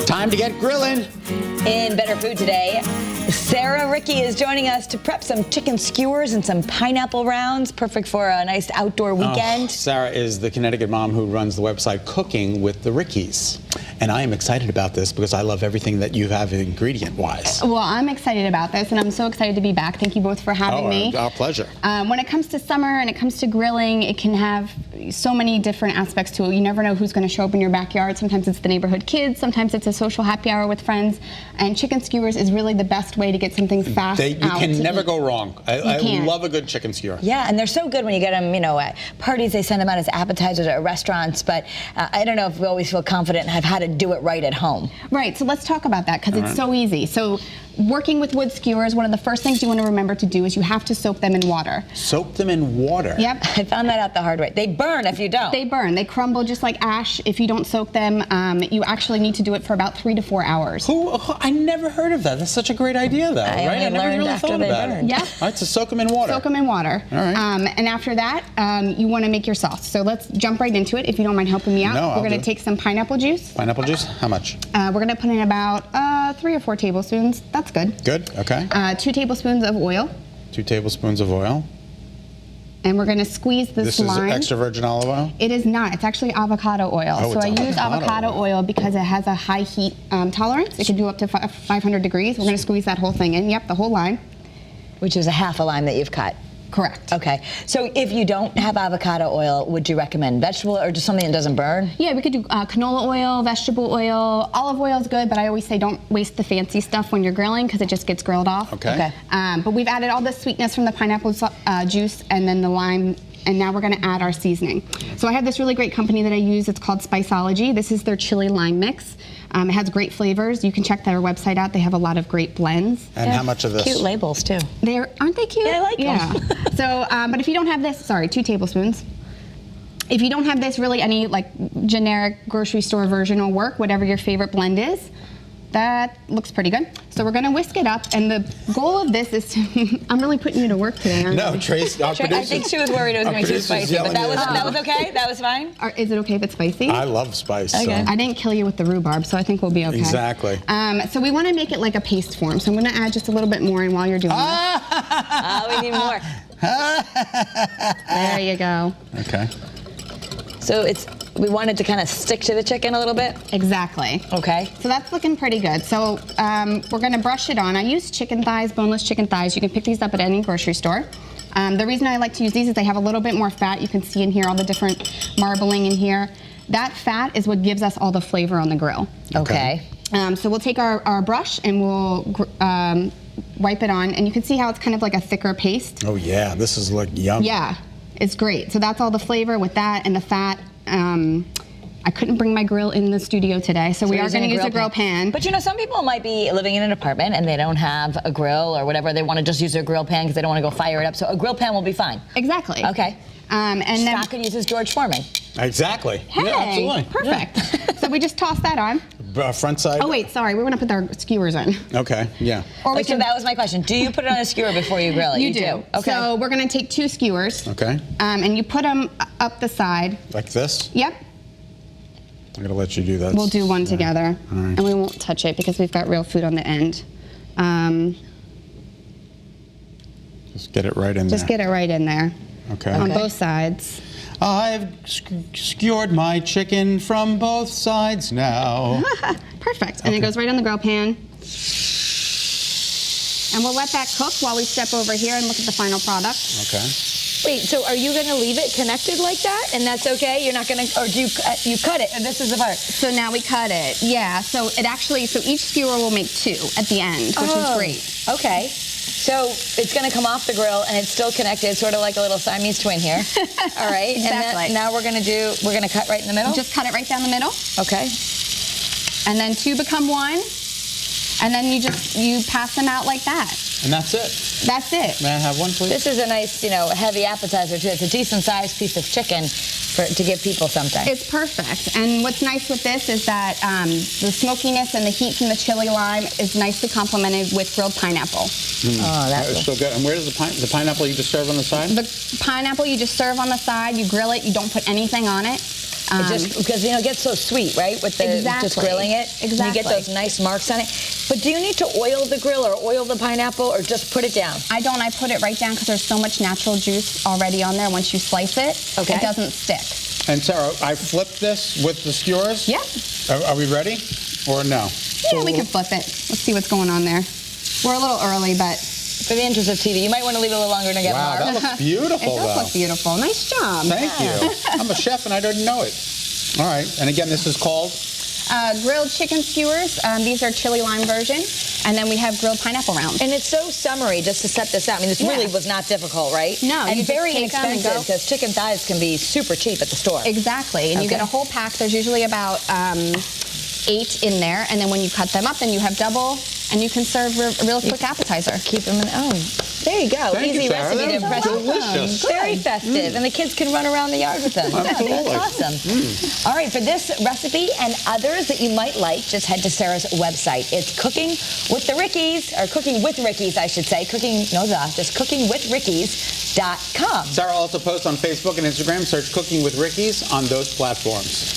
Time to get grilling. In Better Food today, Sarah Ricky is joining us to prep some chicken skewers and some pineapple rounds, perfect for a nice outdoor weekend. Sarah is the Connecticut mom who runs the website Cooking with the Rickies. And I am excited about this because I love everything that you have ingredient-wise. Well, I'm excited about this, and I'm so excited to be back. Thank you both for having me. Our pleasure. When it comes to summer and it comes to grilling, it can have so many different aspects to it. You never know who's going to show up in your backyard. Sometimes it's the neighborhood kids. Sometimes it's a social happy hour with friends. And chicken skewers is really the best way to get something fast You can never go wrong. I love a good chicken skewer. Yeah, and they're so good when you get them, at parties. They send them out as appetizers at restaurants, but I don't know if we always feel confident and have had to do it right at home. Right, so let's talk about that because it's so easy. So working with wood skewers, one of the first things you want to remember to do is you have to soak them in water. Soak them in water? Yep. I found that out the hard way. They burn if you don't. They burn. They crumble just like ash if you don't soak them. You actually need to do it for about 3 to 4 hours. I never heard of that. That's such a great idea, though, right? I never really thought about it. Yeah. All right, so soak them in water. Soak them in water. All right. And after that, you want to make your sauce. So let's jump right into it if you don't mind helping me out. No, We're going to take some pineapple juice. Pineapple juice? How much? We're going to put in about 3 or 4 tablespoons. That's good. Good, okay. 2 tablespoons of oil. 2 tablespoons of oil. And we're going to squeeze this lime. This is extra virgin olive oil? It is not. It's actually avocado oil. Oh, so I use avocado avocado oil because it has a high heat tolerance. It can do up to 500 degrees. We're going to squeeze that whole thing in. Yep, the whole lime. Which is a half a lime that you've cut. Correct. Okay. So if you don't have avocado oil, would you recommend vegetable or just something that doesn't burn? Yeah, we could do canola oil, vegetable oil. Olive oil is good, but I always say don't waste the fancy stuff when you're grilling because it just gets grilled off. Okay. But we've added all the sweetness from the pineapple juice and then the lime, and now we're going to add our seasoning. So I have this really great company that I use. It's called Spiceology. This is their chili lime mix. It has great flavors. You can check their website out. They have a lot of great blends. And how much of this? Cute labels, too. Aren't they cute? Yeah, I like them. So, but if you don't have this, 2 tablespoons. If you don't have this, really any generic grocery store version will work, whatever your favorite blend is. That looks pretty good. So we're going to whisk it up, and the goal of this is to, I'm really putting you to work today, aren't No, you? Trace, our producer. I think she was worried it was going to be too spicy, but that was okay? That was fine? Is it okay if it's spicy? I love spice. Okay. I didn't kill you with the rhubarb, so I think we'll be okay. Exactly. So we want to make it like a paste form, so I'm going to add just a little bit more in while you're doing We need more. this. There you go. Okay. So we wanted to kind of stick to the chicken a little bit? Exactly. Okay. So that's looking pretty good. So we're going to brush it on. I use chicken thighs, boneless chicken thighs. You can pick these up at any grocery store. The reason I like to use these is they have a little bit more fat. You can see in here all the different marbling in here. That fat is what gives us all the flavor on the grill. Okay. So we'll take our brush and we'll wipe it on. And you can see how it's kind of like a thicker paste. Oh, yeah. This is yummy. Yeah. It's great. So that's all the flavor with that and the fat. I couldn't bring my grill in the studio today, so we are going to use a grill pan. But some people might be living in an apartment and they don't have a grill or whatever. They want to just use their grill pan because they don't want to go fire it up. So a grill pan will be fine. Exactly. Okay. And then Scott could use his George Foreman. Exactly. Hey, yeah, absolutely. Perfect. Yeah. So we just toss that on. Front side. Oh wait, sorry, we're going to put our skewers in. Okay. Yeah. So that was my question. Do you put it on a skewer before you grill it? You do. Okay. So we're going to take 2 skewers. Okay. And you put them up the side. Like this? Yep. I'm going to let you do that. We'll do one together. All right. And we won't touch it because we've got real food on the end. Just get it right in there. Just get it right in there. Okay. On both sides. I've skewered my chicken from both sides now. Perfect. And it goes right on the grill pan. And we'll let that cook while we step over here and look at the final product. Okay. Wait, so are you going to leave it connected like that, and that's okay? You're not going to, or do you cut it, and this is the part? So now we cut it. Yeah, so each skewer will make 2 at the end, which is great. Okay. So it's going to come off the grill, and it's still connected, sort of like a little Siamese twin here. All right. Exactly. And now we're going to cut right in the middle? Just cut it right down the middle. Okay. And then 2 become 1. And then you pass them out like that. And that's it. That's it. May I have one, please? This is a nice, heavy appetizer, too. It's a decent-sized piece of chicken to give people something. It's perfect. And what's nice with this is that the smokiness and the heat from the chili lime is nicely complemented with grilled pineapple. Oh, that's so good. And where does the pineapple you just serve on the side? The pineapple you just serve on the side, you grill it, you don't put anything on it. Just because it gets so sweet, right? With the just grilling it, Exactly. And you get those nice marks on it. But do you need to oil the grill or oil the pineapple or just put it down? I don't. I put it right down because there's so much natural juice already on there. Once you slice it, Okay. it doesn't stick. And Sarah, I flipped this with the skewers. Yeah. Are we ready or no? Yeah, we can flip it. Let's see what's going on there. We're a little early, but For the interest of TV, you might want to leave it a little longer to get Wow, more. that looks beautiful, it does though. look beautiful. Nice job. Thank you. I'm a chef and I didn't know it. All right. And again, this is called? Grilled chicken skewers. These are chili lime version. And then we have grilled pineapple rounds. And it's so summery just to set this out. I mean, this really was not difficult, right? No, and you just very take 'em and inexpensive go. because chicken thighs can be super cheap at the store. Exactly. And you Okay. get a whole pack. There's usually about 8 in there. And then when you cut them up, then you have double. And you can serve a real quick appetizer. Keep them in. Oh, there you go. Thank Easy you, Sarah. recipe to That impress. was delicious. Very festive, and the kids can run around the yard with them. Absolutely. That's awesome. All right, for this recipe and others that you might like, just head to Sarah's website. It's Cooking with the Rickies, or Cooking with Rickies, I should say. Just cookingwithrickies.com. Sarah also posts on Facebook and Instagram. Search Cooking with Rickies on those platforms.